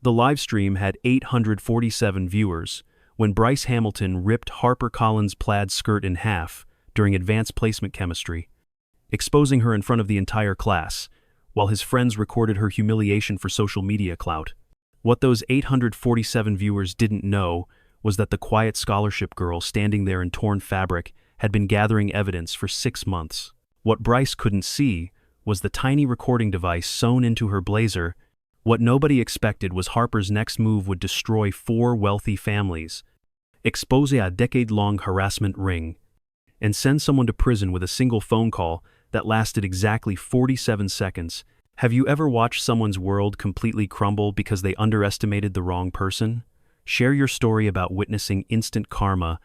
The livestream had 847 viewers when Bryce Hamilton ripped HarperCollins' plaid skirt in half during advanced placement chemistry, exposing her in front of the entire class, while his friends recorded her humiliation for social media clout. What those 847 viewers didn't know was that the quiet scholarship girl standing there in torn fabric had been gathering evidence for 6 months. What Bryce couldn't see was the tiny recording device sewn into her blazer. What nobody expected was Harper's next move would destroy 4 wealthy families, expose a decade-long harassment ring, and send someone to prison with a single phone call that lasted exactly 47 seconds. Have you ever watched someone's world completely crumble because they underestimated the wrong person? Share your story about witnessing instant karma,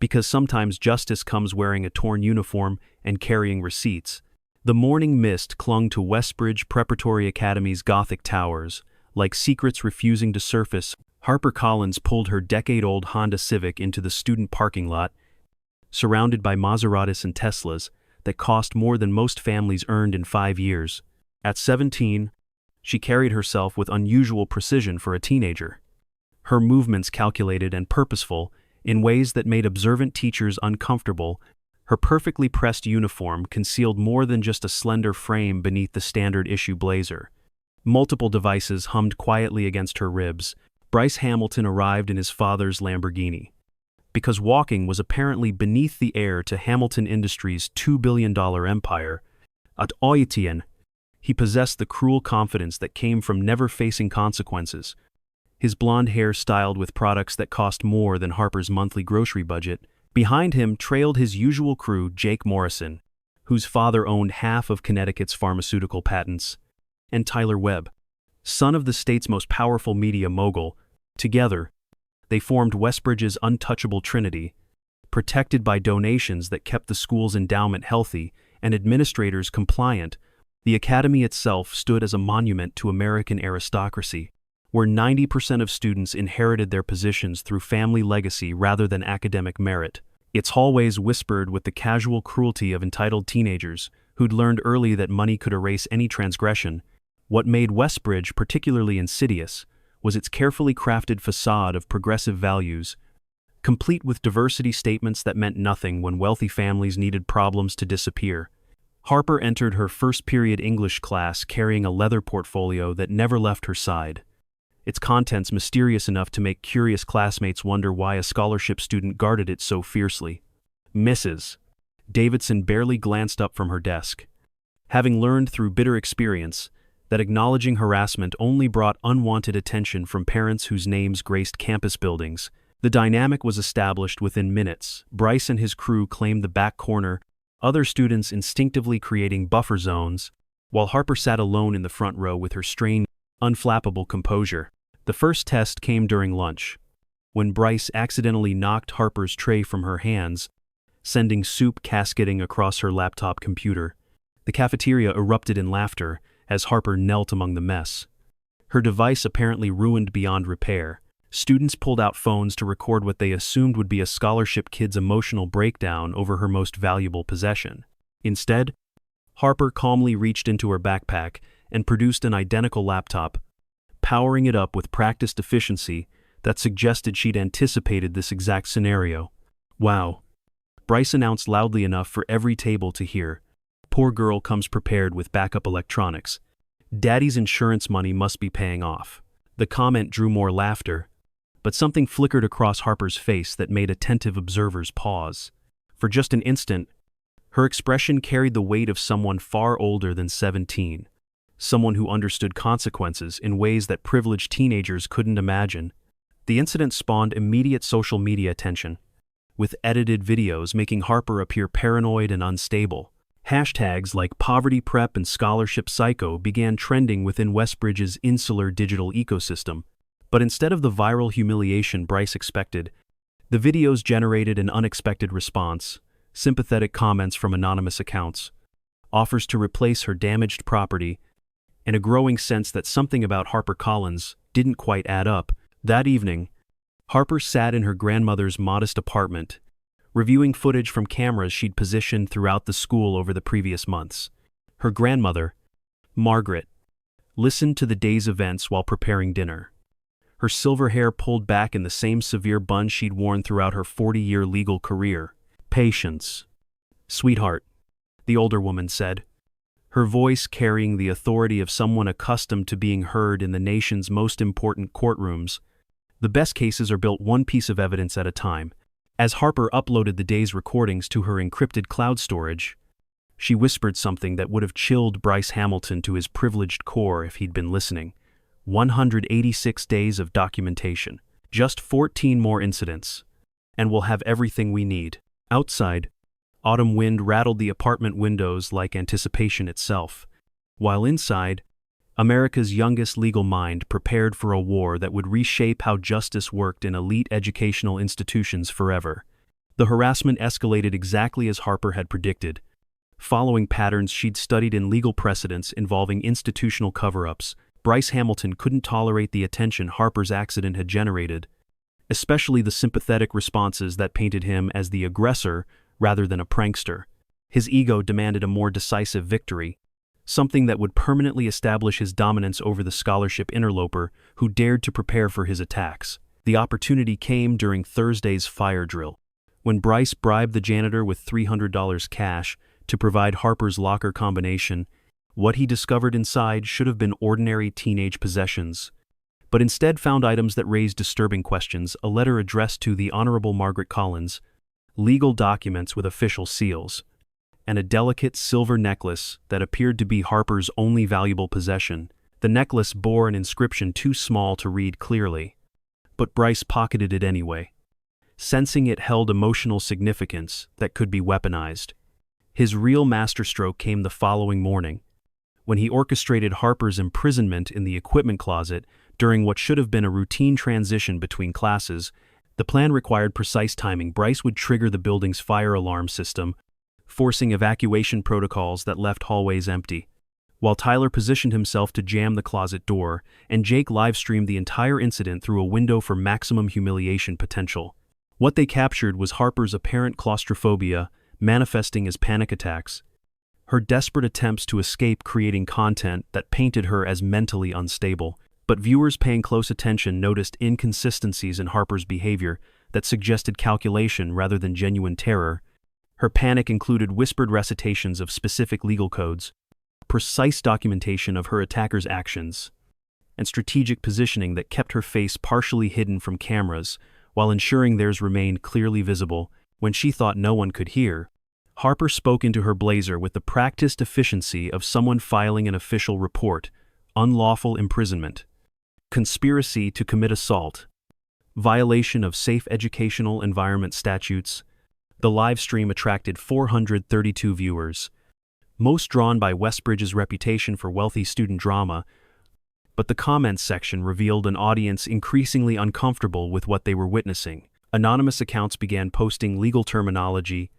because sometimes justice comes wearing a torn uniform and carrying receipts. The morning mist clung to Westbridge Preparatory Academy's Gothic towers, like secrets refusing to surface. HarperCollins pulled her decade-old Honda Civic into the student parking lot, surrounded by Maseratis and Teslas that cost more than most families earned in 5 years. At 17, she carried herself with unusual precision for a teenager. Her movements calculated and purposeful in ways that made observant teachers uncomfortable. Her perfectly pressed uniform concealed more than just a slender frame beneath the standard-issue blazer. Multiple devices hummed quietly against her ribs. Bryce Hamilton arrived in his father's Lamborghini. Because walking was apparently beneath the heir to Hamilton Industries' $2 billion empire, at Oitian, he possessed the cruel confidence that came from never facing consequences. His blonde hair styled with products that cost more than Harper's monthly grocery budget. Behind him trailed his usual crew, Jake Morrison, whose father owned half of Connecticut's pharmaceutical patents, and Tyler Webb, son of the state's most powerful media mogul. Together, they formed Westbridge's untouchable trinity, protected by donations that kept the school's endowment healthy and administrators compliant. The academy itself stood as a monument to American aristocracy, where 90% of students inherited their positions through family legacy rather than academic merit. Its hallways whispered with the casual cruelty of entitled teenagers who'd learned early that money could erase any transgression. What made Westbridge particularly insidious was its carefully crafted facade of progressive values, complete with diversity statements that meant nothing when wealthy families needed problems to disappear. Harper entered her first-period English class carrying a leather portfolio that never left her side, its contents mysterious enough to make curious classmates wonder why a scholarship student guarded it so fiercely. Mrs. Davidson barely glanced up from her desk. Having learned through bitter experience that acknowledging harassment only brought unwanted attention from parents whose names graced campus buildings, the dynamic was established within minutes. Bryce and his crew claimed the back corner, other students instinctively creating buffer zones, while Harper sat alone in the front row with her strained, unflappable composure. The first test came during lunch, when Bryce accidentally knocked Harper's tray from her hands, sending soup cascading across her laptop computer. The cafeteria erupted in laughter as Harper knelt among the mess. Her device apparently ruined beyond repair. Students pulled out phones to record what they assumed would be a scholarship kid's emotional breakdown over her most valuable possession. Instead, Harper calmly reached into her backpack and produced an identical laptop, powering it up with practiced efficiency that suggested she'd anticipated this exact scenario. "Wow," Bryce announced loudly enough for every table to hear. "Poor girl comes prepared with backup electronics. Daddy's insurance money must be paying off." The comment drew more laughter, but something flickered across Harper's face that made attentive observers pause. For just an instant, her expression carried the weight of someone far older than 17, someone who understood consequences in ways that privileged teenagers couldn't imagine. The incident spawned immediate social media attention, with edited videos making Harper appear paranoid and unstable. Hashtags like poverty prep and scholarship psycho began trending within Westbridge's insular digital ecosystem. But instead of the viral humiliation Bryce expected, the videos generated an unexpected response: sympathetic comments from anonymous accounts, offers to replace her damaged property, and a growing sense that something about HarperCollins didn't quite add up. That evening, Harper sat in her grandmother's modest apartment, reviewing footage from cameras she'd positioned throughout the school over the previous months. Her grandmother, Margaret, listened to the day's events while preparing dinner. her silver hair pulled back in the same severe bun she'd worn throughout her 40-year legal career. "Patience, sweetheart," the older woman said, her voice carrying the authority of someone accustomed to being heard in the nation's most important courtrooms. "The best cases are built one piece of evidence at a time." As Harper uploaded the day's recordings to her encrypted cloud storage, she whispered something that would have chilled Bryce Hamilton to his privileged core if he'd been listening. 186 days of documentation. Just 14 more incidents. And we'll have everything we need. Outside, autumn wind rattled the apartment windows like anticipation itself, while inside, America's youngest legal mind prepared for a war that would reshape how justice worked in elite educational institutions forever. The harassment escalated exactly as Harper had predicted, following patterns she'd studied in legal precedents involving institutional cover-ups. Bryce Hamilton couldn't tolerate the attention Harper's accident had generated, especially the sympathetic responses that painted him as the aggressor rather than a prankster. His ego demanded a more decisive victory, something that would permanently establish his dominance over the scholarship interloper who dared to prepare for his attacks. The opportunity came during Thursday's fire drill, when Bryce bribed the janitor with $300 cash to provide Harper's locker combination. What he discovered inside should have been ordinary teenage possessions, but instead found items that raised disturbing questions: a letter addressed to the Honorable Margaret Collins, legal documents with official seals, and a delicate silver necklace that appeared to be Harper's only valuable possession. The necklace bore an inscription too small to read clearly, but Bryce pocketed it anyway, sensing it held emotional significance that could be weaponized. His real masterstroke came the following morning, when he orchestrated Harper's imprisonment in the equipment closet during what should have been a routine transition between classes. The plan required precise timing. Bryce would trigger the building's fire alarm system, forcing evacuation protocols that left hallways empty, while Tyler positioned himself to jam the closet door, and Jake live-streamed the entire incident through a window for maximum humiliation potential. What they captured was Harper's apparent claustrophobia manifesting as panic attacks, her desperate attempts to escape creating content that painted her as mentally unstable. But viewers paying close attention noticed inconsistencies in Harper's behavior that suggested calculation rather than genuine terror. Her panic included whispered recitations of specific legal codes, precise documentation of her attacker's actions, and strategic positioning that kept her face partially hidden from cameras while ensuring theirs remained clearly visible. When she thought no one could hear, Harper spoke into her blazer with the practiced efficiency of someone filing an official report: unlawful imprisonment, conspiracy to commit assault, violation of safe educational environment statutes. The live stream attracted 432 viewers, most drawn by Westbridge's reputation for wealthy student drama, but the comments section revealed an audience increasingly uncomfortable with what they were witnessing. Anonymous accounts began posting legal terminology,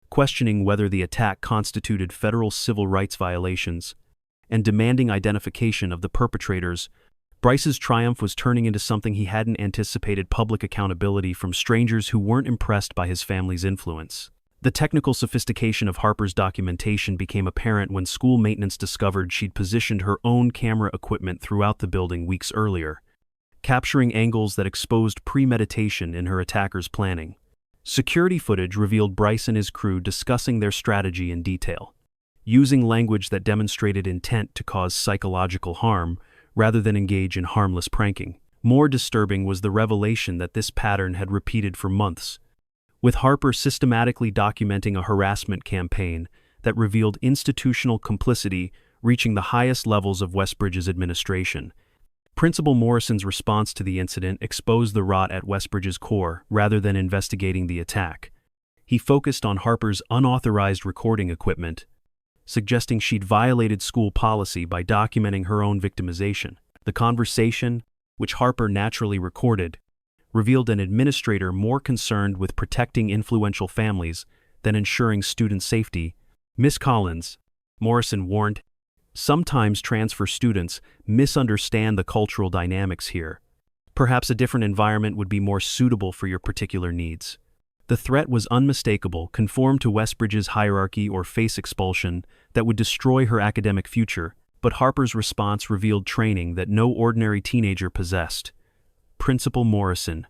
questioning whether the attack constituted federal civil rights violations, and demanding identification of the perpetrators. Bryce's triumph was turning into something he hadn't anticipated: public accountability from strangers who weren't impressed by his family's influence. The technical sophistication of Harper's documentation became apparent when school maintenance discovered she'd positioned her own camera equipment throughout the building weeks earlier, capturing angles that exposed premeditation in her attacker's planning. Security footage revealed Bryce and his crew discussing their strategy in detail, using language that demonstrated intent to cause psychological harm rather than engage in harmless pranking. More disturbing was the revelation that this pattern had repeated for months, with Harper systematically documenting a harassment campaign that revealed institutional complicity reaching the highest levels of Westbridge's administration. Principal Morrison's response to the incident exposed the rot at Westbridge's core rather than investigating the attack. He focused on Harper's unauthorized recording equipment, suggesting she'd violated school policy by documenting her own victimization. The conversation, which Harper naturally recorded, revealed an administrator more concerned with protecting influential families than ensuring student safety. "Miss Collins," Morrison warned, "sometimes transfer students misunderstand the cultural dynamics here. Perhaps a different environment would be more suitable for your particular needs." The threat was unmistakable: conform to Westbridge's hierarchy or face expulsion that would destroy her academic future. But Harper's response revealed training that no ordinary teenager possessed: Principal Morrison.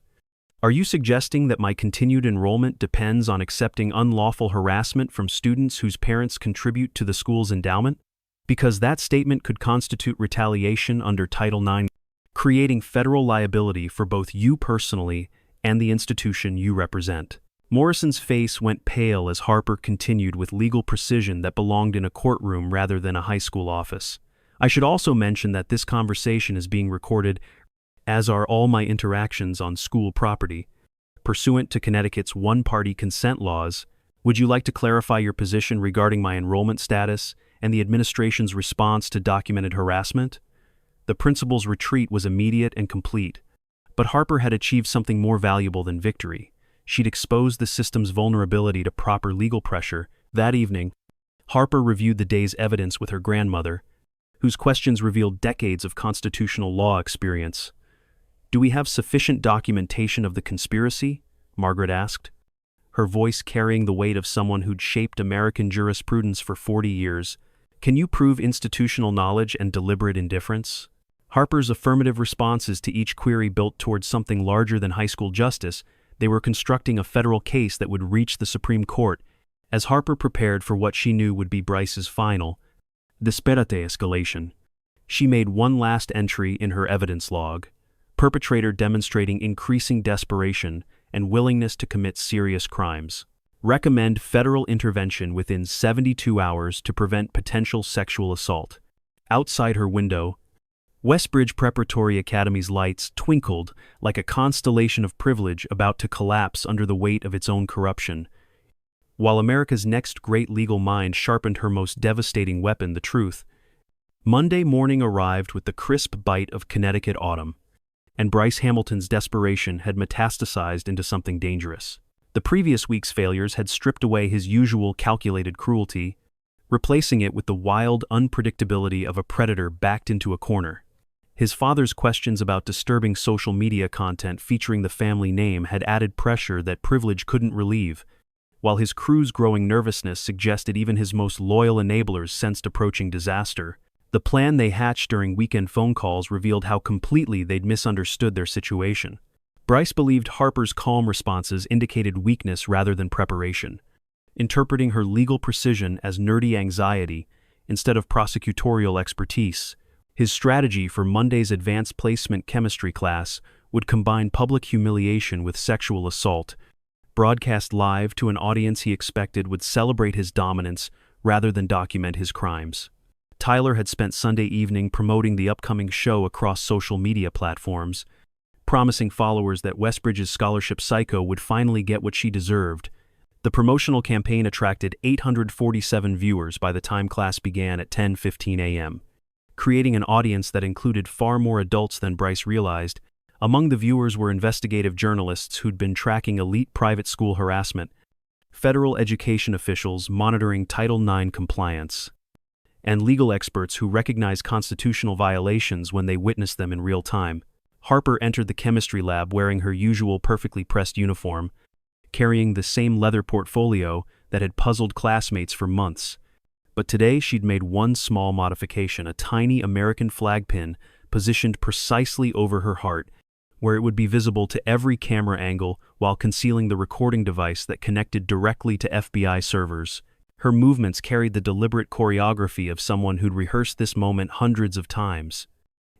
Are you suggesting that my continued enrollment depends on accepting unlawful harassment from students whose parents contribute to the school's endowment? Because that statement could constitute retaliation under Title IX, creating federal liability for both you personally and the institution you represent. Morrison's face went pale as Harper continued with legal precision that belonged in a courtroom rather than a high school office. I should also mention that this conversation is being recorded, as are all my interactions on school property. Pursuant to Connecticut's one-party consent laws, would you like to clarify your position regarding my enrollment status and the administration's response to documented harassment? The principal's retreat was immediate and complete, but Harper had achieved something more valuable than victory. She'd exposed the system's vulnerability to proper legal pressure. That evening, Harper reviewed the day's evidence with her grandmother, whose questions revealed decades of constitutional law experience. "Do we have sufficient documentation of the conspiracy?" Margaret asked, her voice carrying the weight of someone who'd shaped American jurisprudence for 40 years. "Can you prove institutional knowledge and deliberate indifference?" Harper's affirmative responses to each query built towards something larger than high school justice. They were constructing a federal case that would reach the Supreme Court. As Harper prepared for what she knew would be Bryce's final, disparate escalation, she made one last entry in her evidence log, perpetrator demonstrating increasing desperation and willingness to commit serious crimes. Recommend federal intervention within 72 hours to prevent potential sexual assault. Outside her window, Westbridge Preparatory Academy's lights twinkled like a constellation of privilege about to collapse under the weight of its own corruption. While America's next great legal mind sharpened her most devastating weapon, the truth, Monday morning arrived with the crisp bite of Connecticut autumn, and Bryce Hamilton's desperation had metastasized into something dangerous. The previous week's failures had stripped away his usual calculated cruelty, replacing it with the wild unpredictability of a predator backed into a corner. His father's questions about disturbing social media content featuring the family name had added pressure that privilege couldn't relieve, while his crew's growing nervousness suggested even his most loyal enablers sensed approaching disaster. The plan they hatched during weekend phone calls revealed how completely they'd misunderstood their situation. Bryce believed Harper's calm responses indicated weakness rather than preparation, interpreting her legal precision as nerdy anxiety instead of prosecutorial expertise. His strategy for Monday's advanced placement chemistry class would combine public humiliation with sexual assault, broadcast live to an audience he expected would celebrate his dominance rather than document his crimes. Tyler had spent Sunday evening promoting the upcoming show across social media platforms, promising followers that Westbridge's scholarship psycho would finally get what she deserved. The promotional campaign attracted 847 viewers by the time class began at 10:15 a.m., creating an audience that included far more adults than Bryce realized. Among the viewers were investigative journalists who'd been tracking elite private school harassment, federal education officials monitoring Title IX compliance, and legal experts who recognize constitutional violations when they witness them in real time. Harper entered the chemistry lab wearing her usual perfectly pressed uniform, carrying the same leather portfolio that had puzzled classmates for months. But today she'd made one small modification, a tiny American flag pin positioned precisely over her heart, where it would be visible to every camera angle while concealing the recording device that connected directly to FBI servers. Her movements carried the deliberate choreography of someone who'd rehearsed this moment hundreds of times,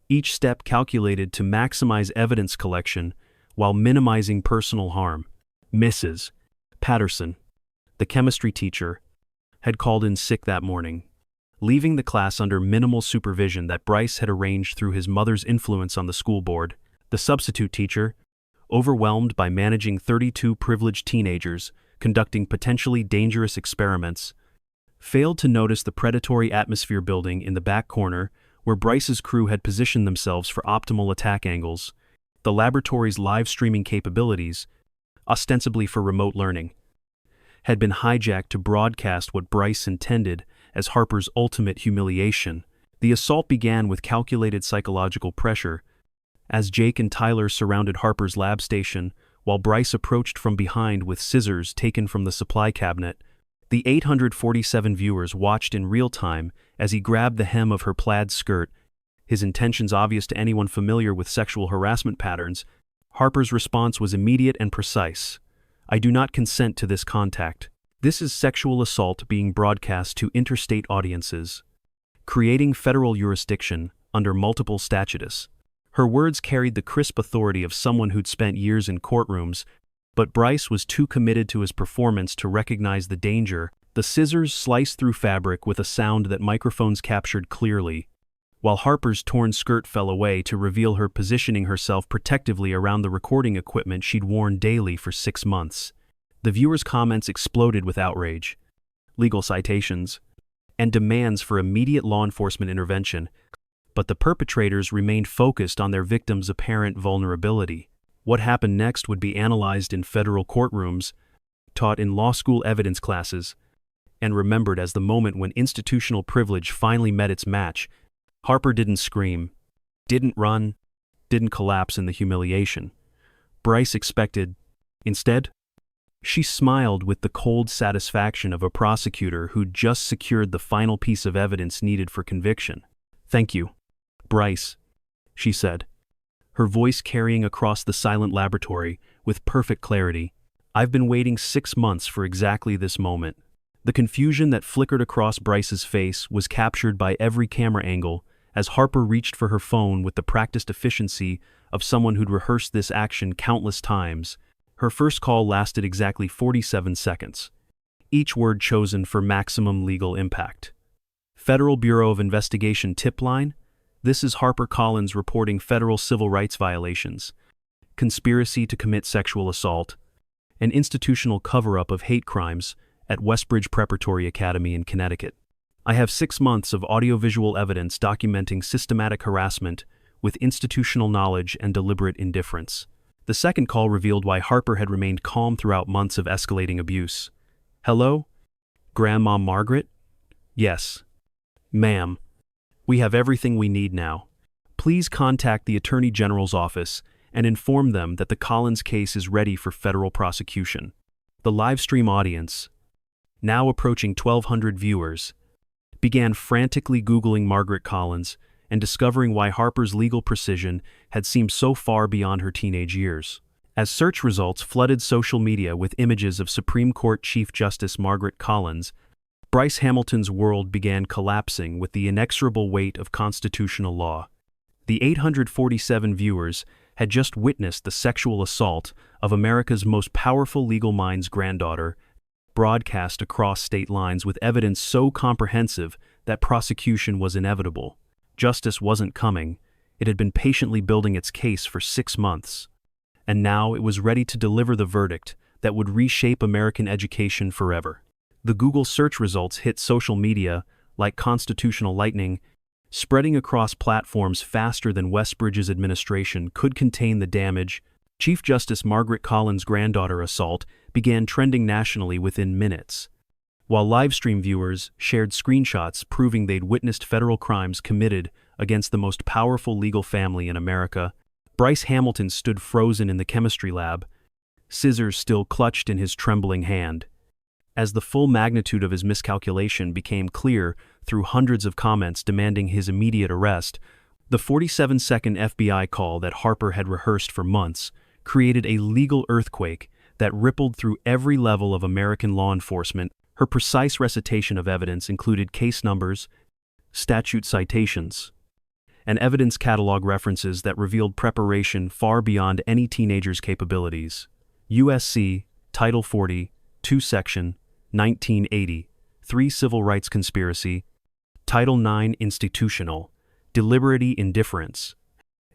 each step calculated to maximize evidence collection while minimizing personal harm. Mrs. Patterson, the chemistry teacher, had called in sick that morning, leaving the class under minimal supervision that Bryce had arranged through his mother's influence on the school board. The substitute teacher, overwhelmed by managing 32 privileged teenagers conducting potentially dangerous experiments, failed to notice the predatory atmosphere building in the back corner where Bryce's crew had positioned themselves for optimal attack angles. The laboratory's live streaming capabilities, ostensibly for remote learning, had been hijacked to broadcast what Bryce intended as Harper's ultimate humiliation. The assault began with calculated psychological pressure, as Jake and Tyler surrounded Harper's lab station, while Bryce approached from behind with scissors taken from the supply cabinet. The 847 viewers watched in real time as he grabbed the hem of her plaid skirt, his intentions obvious to anyone familiar with sexual harassment patterns. Harper's response was immediate and precise. "I do not consent to this contact. This is sexual assault being broadcast to interstate audiences, creating federal jurisdiction under multiple statutes." Her words carried the crisp authority of someone who'd spent years in courtrooms, but Bryce was too committed to his performance to recognize the danger. The scissors sliced through fabric with a sound that microphones captured clearly, while Harper's torn skirt fell away to reveal her positioning herself protectively around the recording equipment she'd worn daily for 6 months. The viewers' comments exploded with outrage, legal citations, and demands for immediate law enforcement intervention, but the perpetrators remained focused on their victims' apparent vulnerability. What happened next would be analyzed in federal courtrooms, taught in law school evidence classes, and remembered as the moment when institutional privilege finally met its match. Harper didn't scream, didn't run, didn't collapse in the humiliation Bryce expected. Instead, she smiled with the cold satisfaction of a prosecutor who'd just secured the final piece of evidence needed for conviction. "Thank you, Bryce," she said, her voice carrying across the silent laboratory with perfect clarity. "I've been waiting 6 months for exactly this moment." The confusion that flickered across Bryce's face was captured by every camera angle as Harper reached for her phone with the practiced efficiency of someone who'd rehearsed this action countless times. Her first call lasted exactly 47 seconds, each word chosen for maximum legal impact. "Federal Bureau of Investigation tip line. This is Harper Collins reporting federal civil rights violations, conspiracy to commit sexual assault, and institutional cover-up of hate crimes at Westbridge Preparatory Academy in Connecticut. I have 6 months of audiovisual evidence documenting systematic harassment with institutional knowledge and deliberate indifference." The second call revealed why Harper had remained calm throughout months of escalating abuse. "Hello? Grandma Margaret?" "Yes. Ma'am. We have everything we need now. Please contact the Attorney General's office and inform them that the Collins case is ready for federal prosecution." The live stream audience, now approaching 1,200 viewers, began frantically Googling Margaret Collins and discovering why Harper's legal precision had seemed so far beyond her teenage years. As search results flooded social media with images of Supreme Court Chief Justice Margaret Collins, Bryce Hamilton's world began collapsing with the inexorable weight of constitutional law. The 847 viewers had just witnessed the sexual assault of America's most powerful legal mind's granddaughter, broadcast across state lines with evidence so comprehensive that prosecution was inevitable. Justice wasn't coming. It had been patiently building its case for 6 months. And now it was ready to deliver the verdict that would reshape American education forever. The Google search results hit social media like constitutional lightning, spreading across platforms faster than Westbridge's administration could contain the damage. Chief Justice Margaret Collins' granddaughter assault began trending nationally within minutes, while livestream viewers shared screenshots proving they'd witnessed federal crimes committed against the most powerful legal family in America. Bryce Hamilton stood frozen in the chemistry lab, scissors still clutched in his trembling hand. As the full magnitude of his miscalculation became clear through hundreds of comments demanding his immediate arrest, the 47-second FBI call that Harper had rehearsed for months created a legal earthquake that rippled through every level of American law enforcement. Her precise recitation of evidence included case numbers, statute citations, and evidence catalog references that revealed preparation far beyond any teenager's capabilities. USC, Title 40, 2 Section, 1980, 3 Civil Rights Conspiracy, Title 9 Institutional, Deliberate Indifference,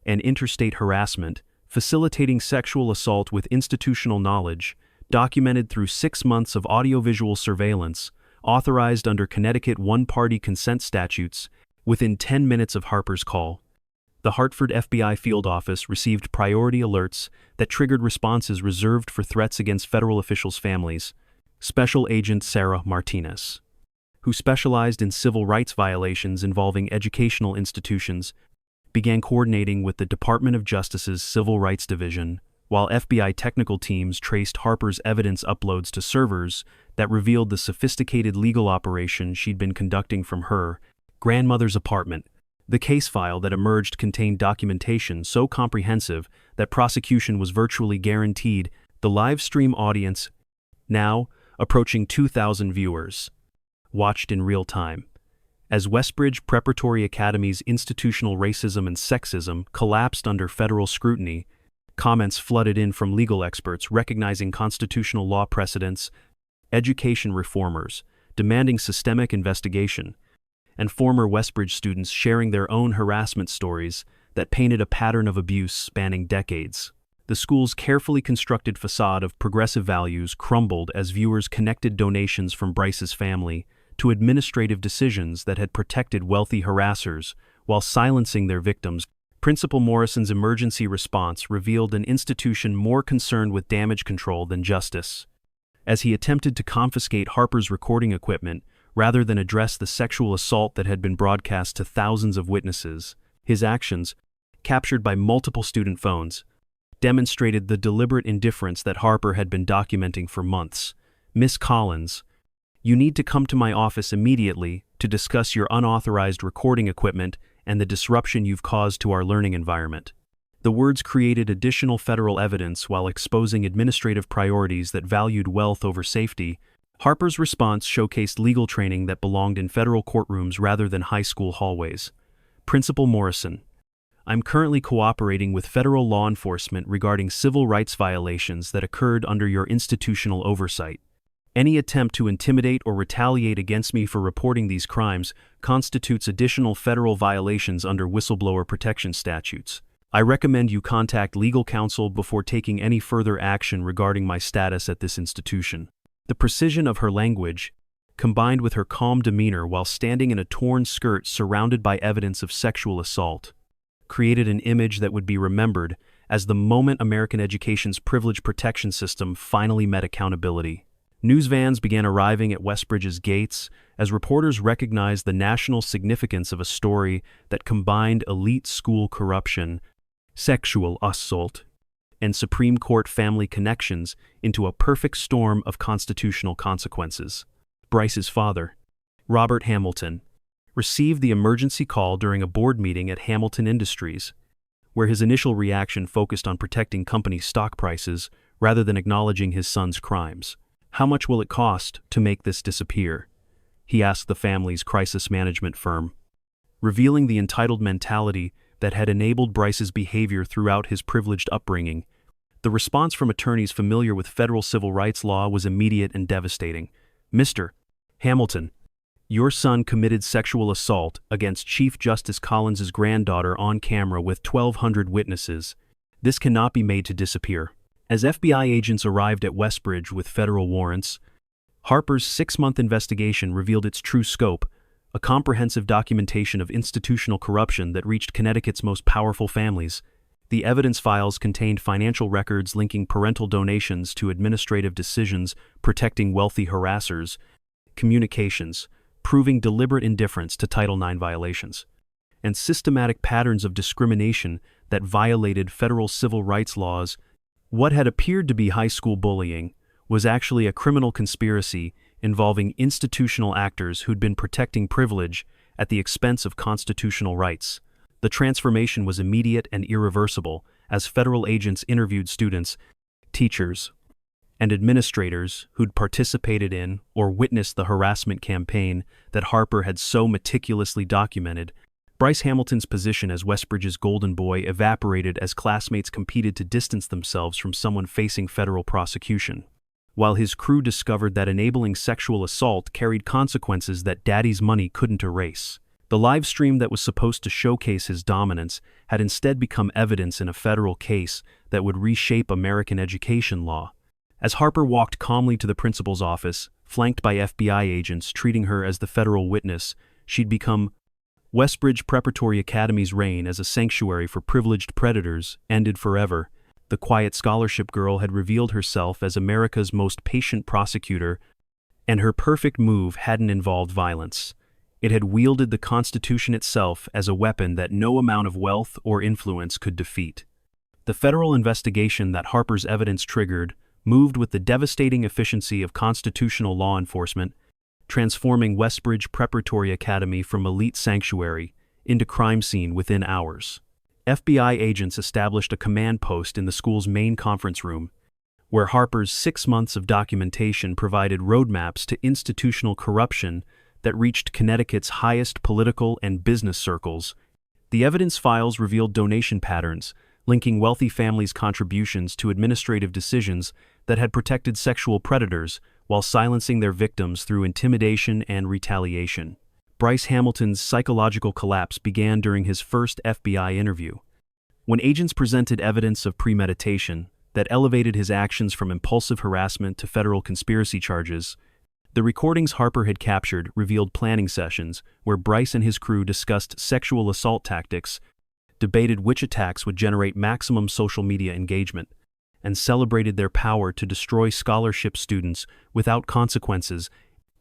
and Interstate Harassment, facilitating sexual assault with institutional knowledge, documented through 6 months of audiovisual surveillance, authorized under Connecticut one-party consent statutes. Within 10 minutes of Harper's call, the Hartford FBI field office received priority alerts that triggered responses reserved for threats against federal officials' families. Special Agent Sarah Martinez, who specialized in civil rights violations involving educational institutions, began coordinating with the Department of Justice's Civil Rights Division, while FBI technical teams traced Harper's evidence uploads to servers that revealed the sophisticated legal operation she'd been conducting from her grandmother's apartment. The case file that emerged contained documentation so comprehensive that prosecution was virtually guaranteed. The live stream audience, now approaching 2,000 viewers, watched in real time. As Westbridge Preparatory Academy's institutional racism and sexism collapsed under federal scrutiny, comments flooded in from legal experts recognizing constitutional law precedents, education reformers demanding systemic investigation, and former Westbridge students sharing their own harassment stories that painted a pattern of abuse spanning decades. The school's carefully constructed facade of progressive values crumbled as viewers connected donations from Bryce's family to administrative decisions that had protected wealthy harassers while silencing their victims. Principal Morrison's emergency response revealed an institution more concerned with damage control than justice. As he attempted to confiscate Harper's recording equipment rather than address the sexual assault that had been broadcast to thousands of witnesses, his actions, captured by multiple student phones, demonstrated the deliberate indifference that Harper had been documenting for months. "Miss Collins, you need to come to my office immediately to discuss your unauthorized recording equipment and the disruption you've caused to our learning environment." The words created additional federal evidence while exposing administrative priorities that valued wealth over safety. Harper's response showcased legal training that belonged in federal courtrooms rather than high school hallways. Principal Morrison, I'm currently cooperating with federal law enforcement regarding civil rights violations that occurred under your institutional oversight. Any attempt to intimidate or retaliate against me for reporting these crimes constitutes additional federal violations under whistleblower protection statutes. I recommend you contact legal counsel before taking any further action regarding my status at this institution. The precision of her language, combined with her calm demeanor while standing in a torn skirt surrounded by evidence of sexual assault, created an image that would be remembered as the moment American education's privilege protection system finally met accountability. News vans began arriving at Westbridge's gates as reporters recognized the national significance of a story that combined elite school corruption, sexual assault, and Supreme Court family connections into a perfect storm of constitutional consequences. Bryce's father, Robert Hamilton, received the emergency call during a board meeting at Hamilton Industries, where his initial reaction focused on protecting company stock prices rather than acknowledging his son's crimes. "How much will it cost to make this disappear?" he asked the family's crisis management firm, revealing the entitled mentality that had enabled Bryce's behavior throughout his privileged upbringing. The response from attorneys familiar with federal civil rights law was immediate and devastating. "Mr. Hamilton, your son committed sexual assault against Chief Justice Collins's granddaughter on camera with 1,200 witnesses. This cannot be made to disappear." As FBI agents arrived at Westbridge with federal warrants, Harper's 6-month investigation revealed its true scope, a comprehensive documentation of institutional corruption that reached Connecticut's most powerful families. The evidence files contained financial records linking parental donations to administrative decisions protecting wealthy harassers, communications proving deliberate indifference to Title IX violations, and systematic patterns of discrimination that violated federal civil rights laws. What had appeared to be high school bullying was actually a criminal conspiracy involving institutional actors who'd been protecting privilege at the expense of constitutional rights. The transformation was immediate and irreversible as federal agents interviewed students, teachers, and administrators who'd participated in or witnessed the harassment campaign that Harper had so meticulously documented. Bryce Hamilton's position as Westbridge's golden boy evaporated as classmates competed to distance themselves from someone facing federal prosecution, while his crew discovered that enabling sexual assault carried consequences that Daddy's money couldn't erase. The live stream that was supposed to showcase his dominance had instead become evidence in a federal case that would reshape American education law. As Harper walked calmly to the principal's office, flanked by FBI agents treating her as the federal witness she'd become, Westbridge Preparatory Academy's reign as a sanctuary for privileged predators ended forever. The quiet scholarship girl had revealed herself as America's most patient prosecutor, and her perfect move hadn't involved violence. It had wielded the Constitution itself as a weapon that no amount of wealth or influence could defeat. The federal investigation that Harper's evidence triggered moved with the devastating efficiency of constitutional law enforcement, transforming Westbridge Preparatory Academy from elite sanctuary into crime scene within hours. FBI agents established a command post in the school's main conference room, where Harper's 6 months of documentation provided roadmaps to institutional corruption that reached Connecticut's highest political and business circles. The evidence files revealed donation patterns, linking wealthy families' contributions to administrative decisions that had protected sexual predators while silencing their victims through intimidation and retaliation. Bryce Hamilton's psychological collapse began during his first FBI interview. When agents presented evidence of premeditation that elevated his actions from impulsive harassment to federal conspiracy charges, the recordings Harper had captured revealed planning sessions where Bryce and his crew discussed sexual assault tactics, debated which attacks would generate maximum social media engagement, and celebrated their power to destroy scholarship students without consequences.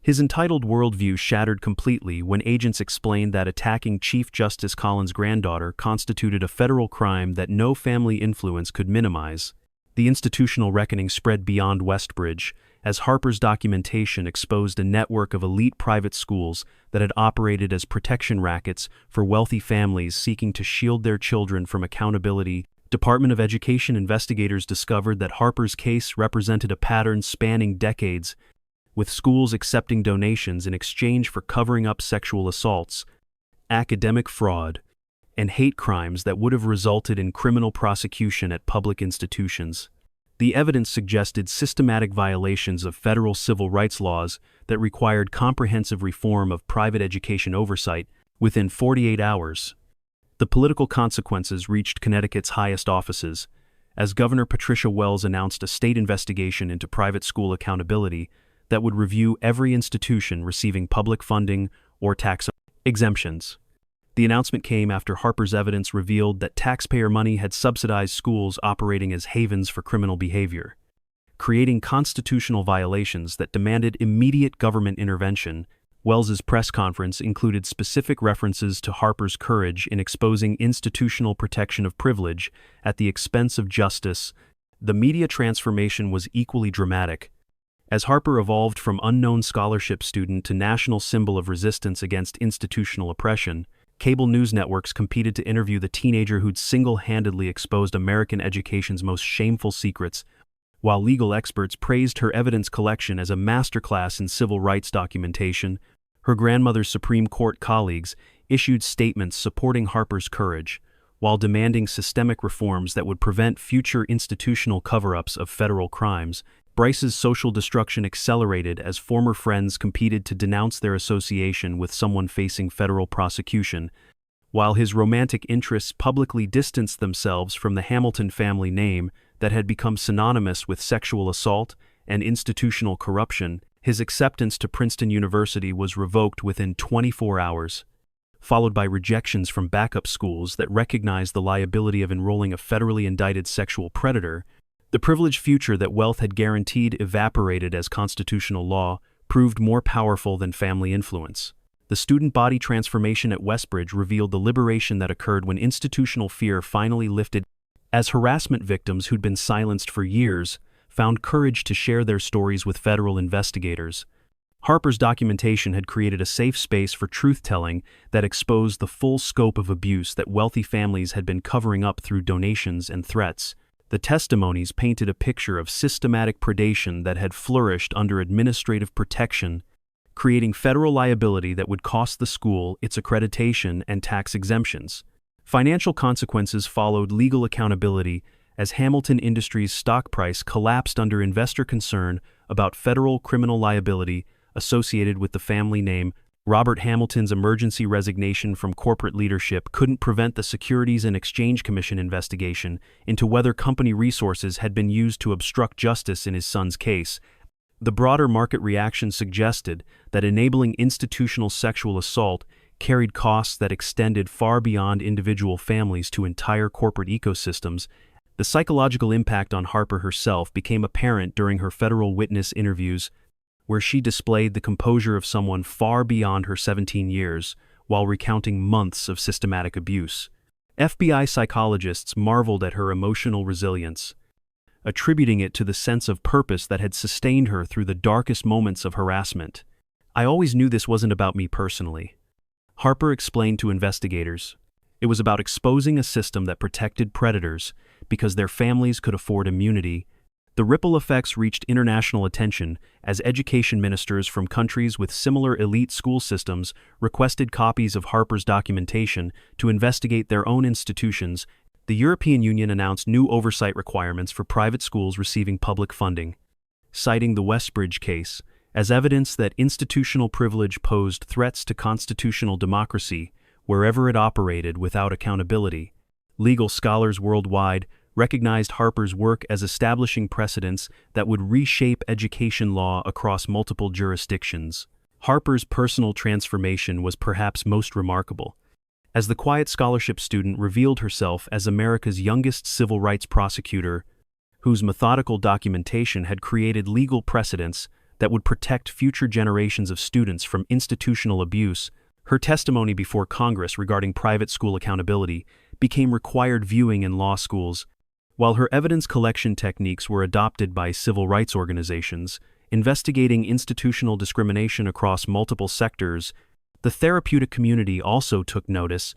His entitled worldview shattered completely when agents explained that attacking Chief Justice Collins' granddaughter constituted a federal crime that no family influence could minimize. The institutional reckoning spread beyond Westbridge, as Harper's documentation exposed a network of elite private schools that had operated as protection rackets for wealthy families seeking to shield their children from accountability. Department of Education investigators discovered that Harper's case represented a pattern spanning decades, with schools accepting donations in exchange for covering up sexual assaults, academic fraud, and hate crimes that would have resulted in criminal prosecution at public institutions. The evidence suggested systematic violations of federal civil rights laws that required comprehensive reform of private education oversight within 48 hours. The political consequences reached Connecticut's highest offices, as Governor Patricia Wells announced a state investigation into private school accountability that would review every institution receiving public funding or tax exemptions. The announcement came after Harper's evidence revealed that taxpayer money had subsidized schools operating as havens for criminal behavior, creating constitutional violations that demanded immediate government intervention. Wells's press conference included specific references to Harper's courage in exposing institutional protection of privilege at the expense of justice. The media transformation was equally dramatic, as Harper evolved from unknown scholarship student to national symbol of resistance against institutional oppression. Cable news networks competed to interview the teenager who'd single-handedly exposed American education's most shameful secrets, while legal experts praised her evidence collection as a masterclass in civil rights documentation. Her grandmother's Supreme Court colleagues issued statements supporting Harper's courage, while demanding systemic reforms that would prevent future institutional cover-ups of federal crimes. Bryce's social destruction accelerated as former friends competed to denounce their association with someone facing federal prosecution, while his romantic interests publicly distanced themselves from the Hamilton family name that had become synonymous with sexual assault and institutional corruption. His acceptance to Princeton University was revoked within 24 hours, followed by rejections from backup schools that recognized the liability of enrolling a federally indicted sexual predator. The privileged future that wealth had guaranteed evaporated as constitutional law proved more powerful than family influence. The student body transformation at Westbridge revealed the liberation that occurred when institutional fear finally lifted, as harassment victims who'd been silenced for years found courage to share their stories with federal investigators. Harper's documentation had created a safe space for truth-telling that exposed the full scope of abuse that wealthy families had been covering up through donations and threats. The testimonies painted a picture of systematic predation that had flourished under administrative protection, creating federal liability that would cost the school its accreditation and tax exemptions. Financial consequences followed legal accountability as Hamilton Industries' stock price collapsed under investor concern about federal criminal liability associated with the family name. Robert Hamilton's emergency resignation from corporate leadership couldn't prevent the Securities and Exchange Commission investigation into whether company resources had been used to obstruct justice in his son's case. The broader market reaction suggested that enabling institutional sexual assault carried costs that extended far beyond individual families to entire corporate ecosystems. The psychological impact on Harper herself became apparent during her federal witness interviews, where she displayed the composure of someone far beyond her 17 years while recounting months of systematic abuse. FBI psychologists marveled at her emotional resilience, attributing it to the sense of purpose that had sustained her through the darkest moments of harassment. "I always knew this wasn't about me personally," Harper explained to investigators. It was about exposing a system that protected predators because their families could afford immunity. The ripple effects reached international attention as education ministers from countries with similar elite school systems requested copies of Harper's documentation to investigate their own institutions. The European Union announced new oversight requirements for private schools receiving public funding, citing the Westbridge case as evidence that institutional privilege posed threats to constitutional democracy wherever it operated without accountability. Legal scholars worldwide recognized Harper's work as establishing precedents that would reshape education law across multiple jurisdictions. Harper's personal transformation was perhaps most remarkable, as the quiet scholarship student revealed herself as America's youngest civil rights prosecutor, whose methodical documentation had created legal precedents that would protect future generations of students from institutional abuse. Her testimony before Congress regarding private school accountability became required viewing in law schools. While her evidence collection techniques were adopted by civil rights organizations investigating institutional discrimination across multiple sectors, the therapeutic community also took notice,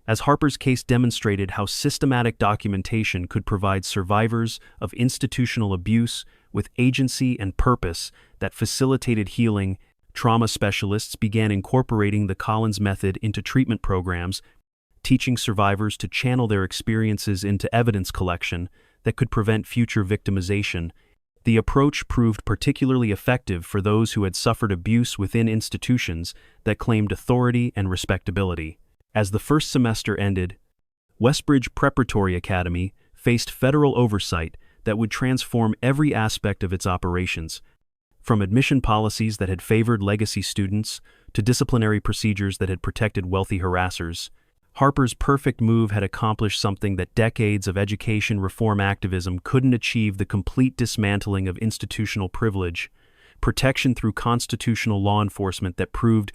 as Harper's case demonstrated how systematic documentation could provide survivors of institutional abuse with agency and purpose that facilitated healing. Trauma specialists began incorporating the Collins method into treatment programs, teaching survivors to channel their experiences into evidence collection that could prevent future victimization. The approach proved particularly effective for those who had suffered abuse within institutions that claimed authority and respectability. As the first semester ended, Westbridge Preparatory Academy faced federal oversight that would transform every aspect of its operations, from admission policies that had favored legacy students to disciplinary procedures that had protected wealthy harassers. Harper's perfect move had accomplished something that decades of education reform activism couldn't achieve: the complete dismantling of institutional privilege, protection through constitutional law enforcement that proved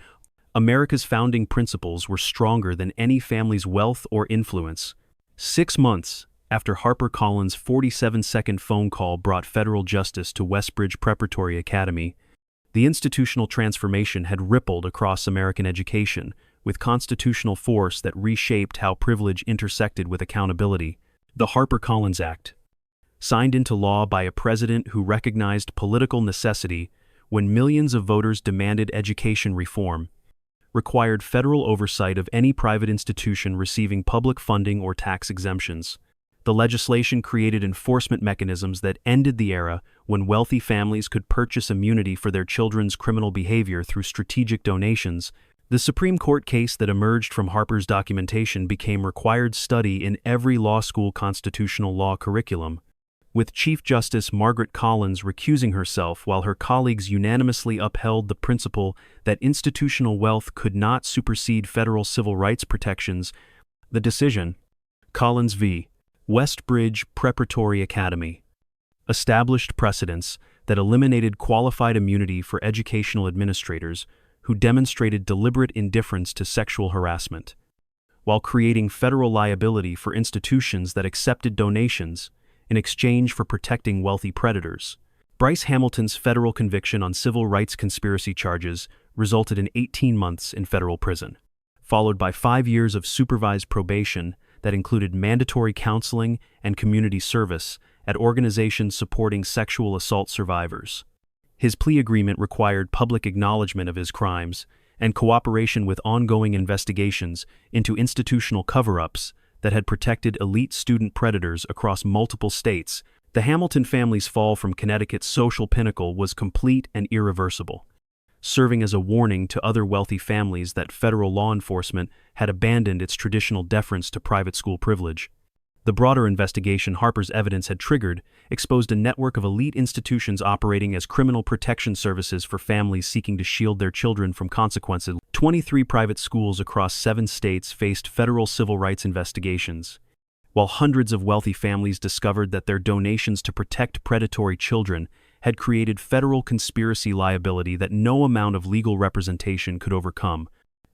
America's founding principles were stronger than any family's wealth or influence. 6 months after HarperCollins' 47-second phone call brought federal justice to Westbridge Preparatory Academy, the institutional transformation had rippled across American education, with constitutional force that reshaped how privilege intersected with accountability. The HarperCollins Act, signed into law by a president who recognized political necessity when millions of voters demanded education reform, required federal oversight of any private institution receiving public funding or tax exemptions. The legislation created enforcement mechanisms that ended the era when wealthy families could purchase immunity for their children's criminal behavior through strategic donations. The Supreme Court case that emerged from Harper's documentation became required study in every law school constitutional law curriculum, with Chief Justice Margaret Collins recusing herself while her colleagues unanimously upheld the principle that institutional wealth could not supersede federal civil rights protections. The decision, Collins v. Westbridge Preparatory Academy, established precedents that eliminated qualified immunity for educational administrators who demonstrated deliberate indifference to sexual harassment, while creating federal liability for institutions that accepted donations in exchange for protecting wealthy predators. Bryce Hamilton's federal conviction on civil rights conspiracy charges resulted in 18 months in federal prison, followed by 5 years of supervised probation that included mandatory counseling and community service at organizations supporting sexual assault survivors. His plea agreement required public acknowledgement of his crimes and cooperation with ongoing investigations into institutional cover-ups that had protected elite student predators across multiple states. The Hamilton family's fall from Connecticut's social pinnacle was complete and irreversible, serving as a warning to other wealthy families that federal law enforcement had abandoned its traditional deference to private school privilege. The broader investigation Harper's evidence had triggered exposed a network of elite institutions operating as criminal protection services for families seeking to shield their children from consequences. 23 private schools across 7 states faced federal civil rights investigations, while hundreds of wealthy families discovered that their donations to protect predatory children had created federal conspiracy liability that no amount of legal representation could overcome.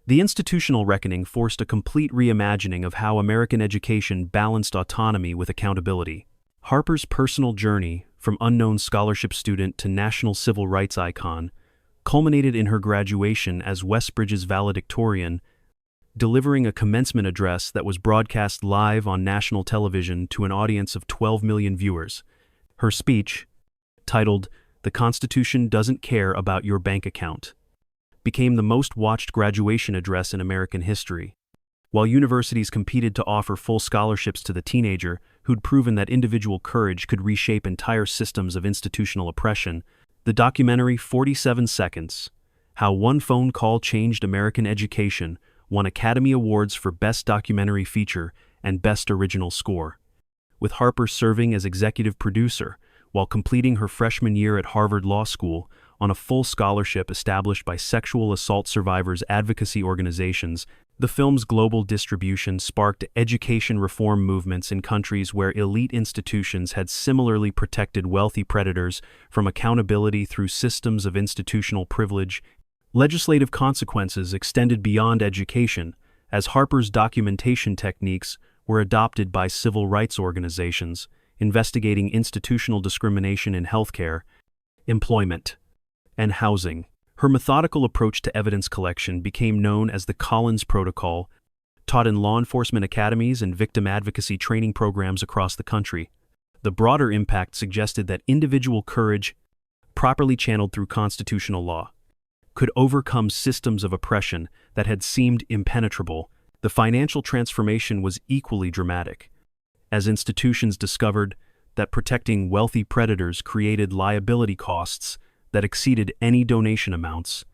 The institutional reckoning forced a complete reimagining of how American education balanced autonomy with accountability. Harper's personal journey, from unknown scholarship student to national civil rights icon, culminated in her graduation as Westbridge's valedictorian. delivering a commencement address that was broadcast live on national television to an audience of 12 million viewers. Her speech, titled "The Constitution Doesn't Care About Your Bank Account," became the most watched graduation address in American history. While universities competed to offer full scholarships to the teenager who'd proven that individual courage could reshape entire systems of institutional oppression, the documentary 47 Seconds, How One Phone Call Changed American Education, won Academy Awards for Best Documentary Feature and Best Original Score, with Harper serving as executive producer while completing her freshman year at Harvard Law School on a full scholarship established by sexual assault survivors' advocacy organizations. The film's global distribution sparked education reform movements in countries where elite institutions had similarly protected wealthy predators from accountability through systems of institutional privilege. Legislative consequences extended beyond education, as Harper's documentation techniques were adopted by civil rights organizations investigating institutional discrimination in healthcare, employment, and housing. Her methodical approach to evidence collection became known as the Collins Protocol, taught in law enforcement academies and victim advocacy training programs across the country. The broader impact suggested that individual courage, properly channeled through constitutional law, could overcome systems of oppression that had seemed impenetrable. The financial transformation was equally dramatic, as institutions discovered that protecting wealthy predators created liability costs that exceeded any donation amounts.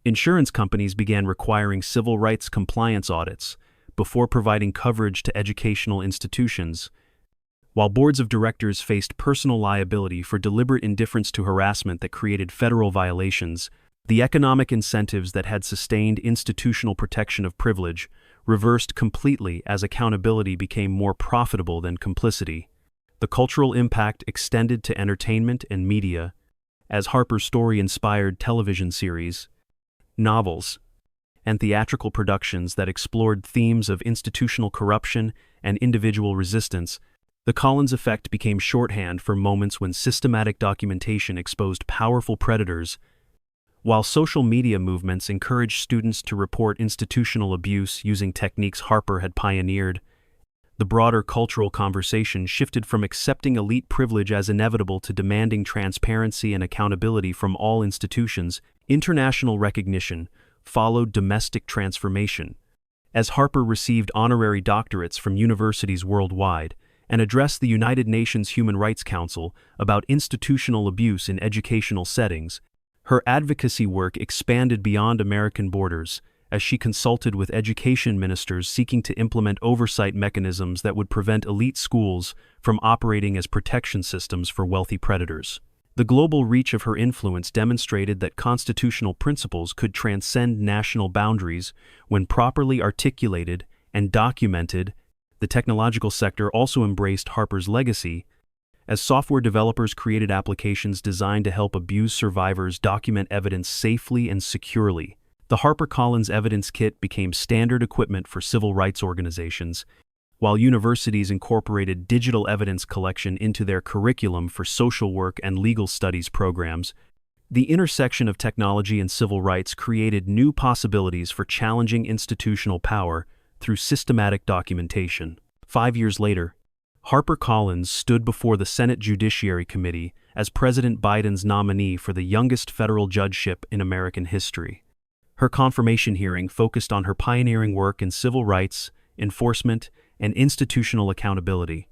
Insurance companies began requiring civil rights compliance audits before providing coverage to educational institutions, while boards of directors faced personal liability for deliberate indifference to harassment that created federal violations. The economic incentives that had sustained institutional protection of privilege reversed completely as accountability became more profitable than complicity. The cultural impact extended to entertainment and media, as Harper's story inspired television series, novels, and theatrical productions that explored themes of institutional corruption and individual resistance. The Collins effect became shorthand for moments when systematic documentation exposed powerful predators, while social media movements encouraged students to report institutional abuse using techniques Harper had pioneered. The broader cultural conversation shifted from accepting elite privilege as inevitable to demanding transparency and accountability from all institutions. International recognition followed domestic transformation, as Harper received honorary doctorates from universities worldwide and addressed the United Nations Human Rights Council about institutional abuse in educational settings. Her advocacy work expanded beyond American borders, as she consulted with education ministers seeking to implement oversight mechanisms that would prevent elite schools from operating as protection systems for wealthy predators. The global reach of her influence demonstrated that constitutional principles could transcend national boundaries when properly articulated and documented. The technological sector also embraced Harper's legacy, as software developers created applications designed to help abuse survivors document evidence safely and securely. The HarperCollins Evidence Kit became standard equipment for civil rights organizations, while universities incorporated digital evidence collection into their curriculum for social work and legal studies programs. The intersection of technology and civil rights created new possibilities for challenging institutional power through systematic documentation. 5 years later, HarperCollins stood before the Senate Judiciary Committee as President Biden's nominee for the youngest federal judgeship in American history. Her confirmation hearing focused on her pioneering work in civil rights, enforcement, and institutional accountability.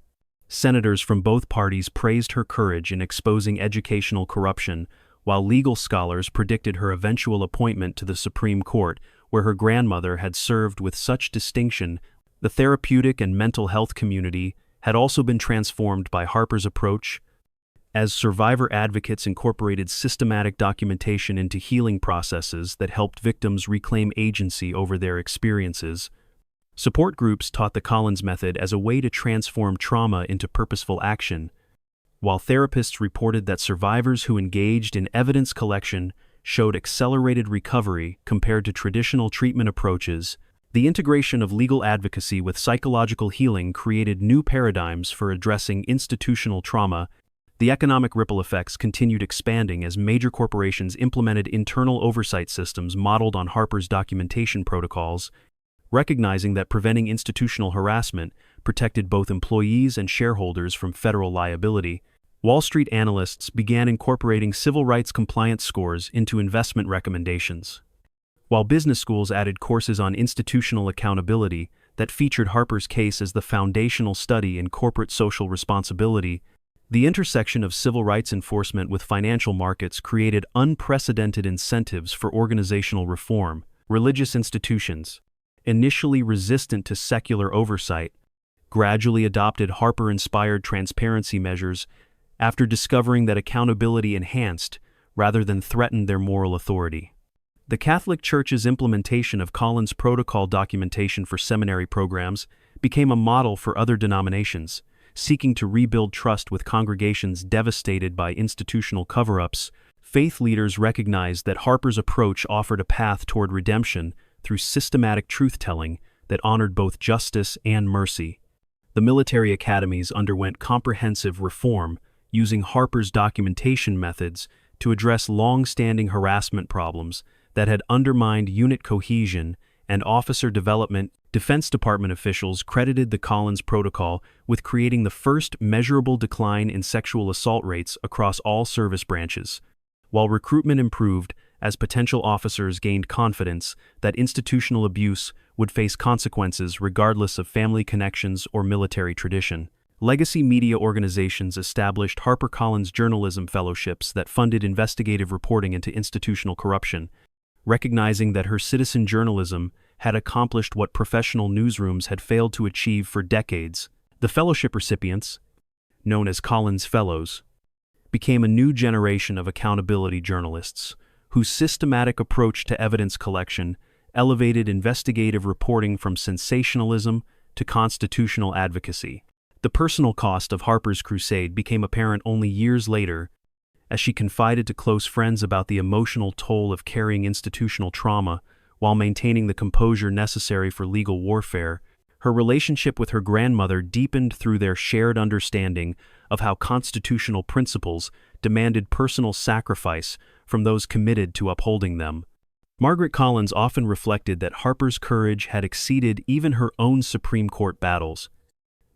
Senators from both parties praised her courage in exposing educational corruption, while legal scholars predicted her eventual appointment to the Supreme Court, where her grandmother had served with such distinction. The therapeutic and mental health community had also been transformed by Harper's approach, as survivor advocates incorporated systematic documentation into healing processes that helped victims reclaim agency over their experiences. Support groups taught the Collins method as a way to transform trauma into purposeful action, while therapists reported that survivors who engaged in evidence collection showed accelerated recovery compared to traditional treatment approaches. The integration of legal advocacy with psychological healing created new paradigms for addressing institutional trauma. The economic ripple effects continued expanding as major corporations implemented internal oversight systems modeled on Harper's documentation protocols. recognizing that preventing institutional harassment protected both employees and shareholders from federal liability. Wall Street analysts began incorporating civil rights compliance scores into investment recommendations, while business schools added courses on institutional accountability that featured Harper's case as the foundational study in corporate social responsibility. The intersection of civil rights enforcement with financial markets created unprecedented incentives for organizational reform. Religious institutions, initially resistant to secular oversight, gradually adopted Harper-inspired transparency measures after discovering that accountability enhanced rather than threatened their moral authority. The Catholic Church's implementation of Collins Protocol documentation for seminary programs became a model for other denominations, seeking to rebuild trust with congregations devastated by institutional cover-ups. Faith leaders recognized that Harper's approach offered a path toward redemption through systematic truth-telling that honored both justice and mercy. The military academies underwent comprehensive reform, using Harper's documentation methods to address long-standing harassment problems that had undermined unit cohesion and officer development. Defense Department officials credited the Collins Protocol with creating the first measurable decline in sexual assault rates across all service branches, while recruitment improved as potential officers gained confidence that institutional abuse would face consequences regardless of family connections or military tradition. Legacy media organizations established HarperCollins journalism fellowships that funded investigative reporting into institutional corruption, recognizing that her citizen journalism had accomplished what professional newsrooms had failed to achieve for decades. The fellowship recipients, known as Collins Fellows, became a new generation of accountability journalists whose systematic approach to evidence collection elevated investigative reporting from sensationalism to constitutional advocacy. The personal cost of Harper's crusade became apparent only years later, as she confided to close friends about the emotional toll of carrying institutional trauma while maintaining the composure necessary for legal warfare. Her relationship with her grandmother deepened through their shared understanding of how constitutional principles demanded personal sacrifice from those committed to upholding them. Margaret Collins often reflected that Harper's courage had exceeded even her own Supreme Court battles,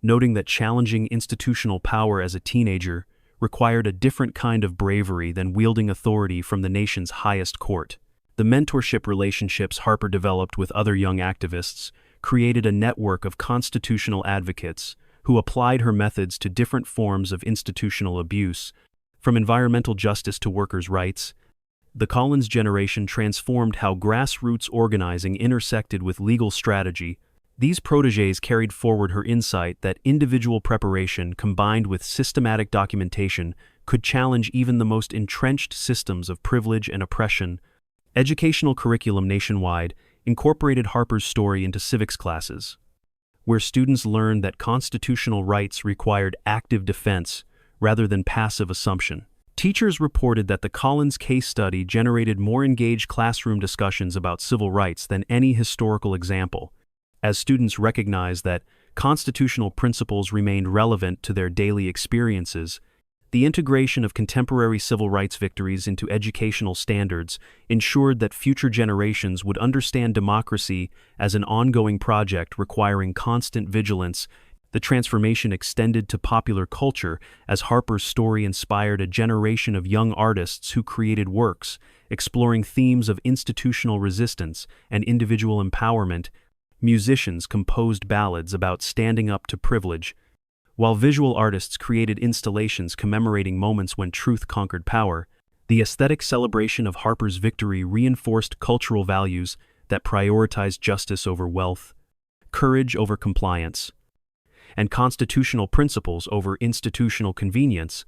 noting that challenging institutional power as a teenager required a different kind of bravery than wielding authority from the nation's highest court. The mentorship relationships Harper developed with other young activists created a network of constitutional advocates who applied her methods to different forms of institutional abuse, from environmental justice to workers' rights. The Collins generation transformed how grassroots organizing intersected with legal strategy. These protégés carried forward her insight that individual preparation combined with systematic documentation could challenge even the most entrenched systems of privilege and oppression. Educational curriculum nationwide incorporated Harper's story into civics classes, where students learned that constitutional rights required active defense rather than passive assumption. Teachers reported that the Collins case study generated more engaged classroom discussions about civil rights than any historical example, as students recognized that constitutional principles remained relevant to their daily experiences. The integration of contemporary civil rights victories into educational standards ensured that future generations would understand democracy as an ongoing project requiring constant vigilance. The transformation extended to popular culture as Harper's story inspired a generation of young artists who created works exploring themes of institutional resistance and individual empowerment. Musicians composed ballads about standing up to privilege, while visual artists created installations commemorating moments when truth conquered power. The aesthetic celebration of Harper's victory reinforced cultural values that prioritized justice over wealth, courage over compliance, and constitutional principles over institutional convenience.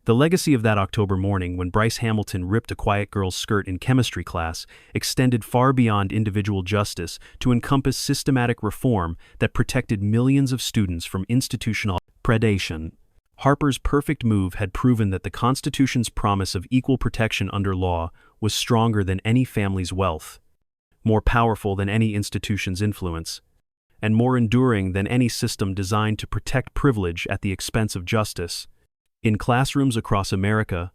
The legacy of that October morning when Bryce Hamilton ripped a quiet girl's skirt in chemistry class extended far beyond individual justice to encompass systematic reform that protected millions of students from institutional predation. Harper's perfect move had proven that the Constitution's promise of equal protection under law was stronger than any family's wealth, more powerful than any institution's influence, and more enduring than any system designed to protect privilege at the expense of justice. In classrooms across America,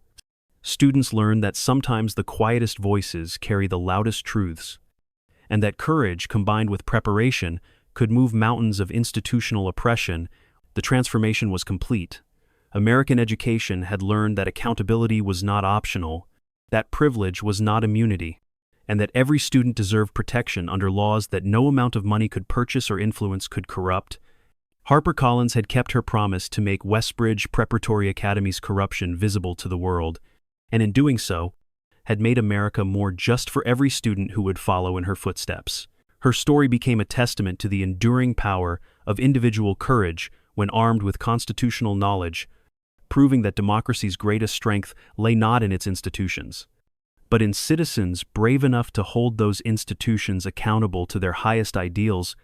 students learned that sometimes the quietest voices carry the loudest truths, and that courage, combined with preparation, could move mountains of institutional oppression. The transformation was complete. American education had learned that accountability was not optional, that privilege was not immunity, and that every student deserved protection under laws that no amount of money could purchase or influence could corrupt. HarperCollins had kept her promise to make Westbridge Preparatory Academy's corruption visible to the world, and in doing so, had made America more just for every student who would follow in her footsteps. Her story became a testament to the enduring power of individual courage when armed with constitutional knowledge, proving that democracy's greatest strength lay not in its institutions, but in citizens brave enough to hold those institutions accountable to their highest ideals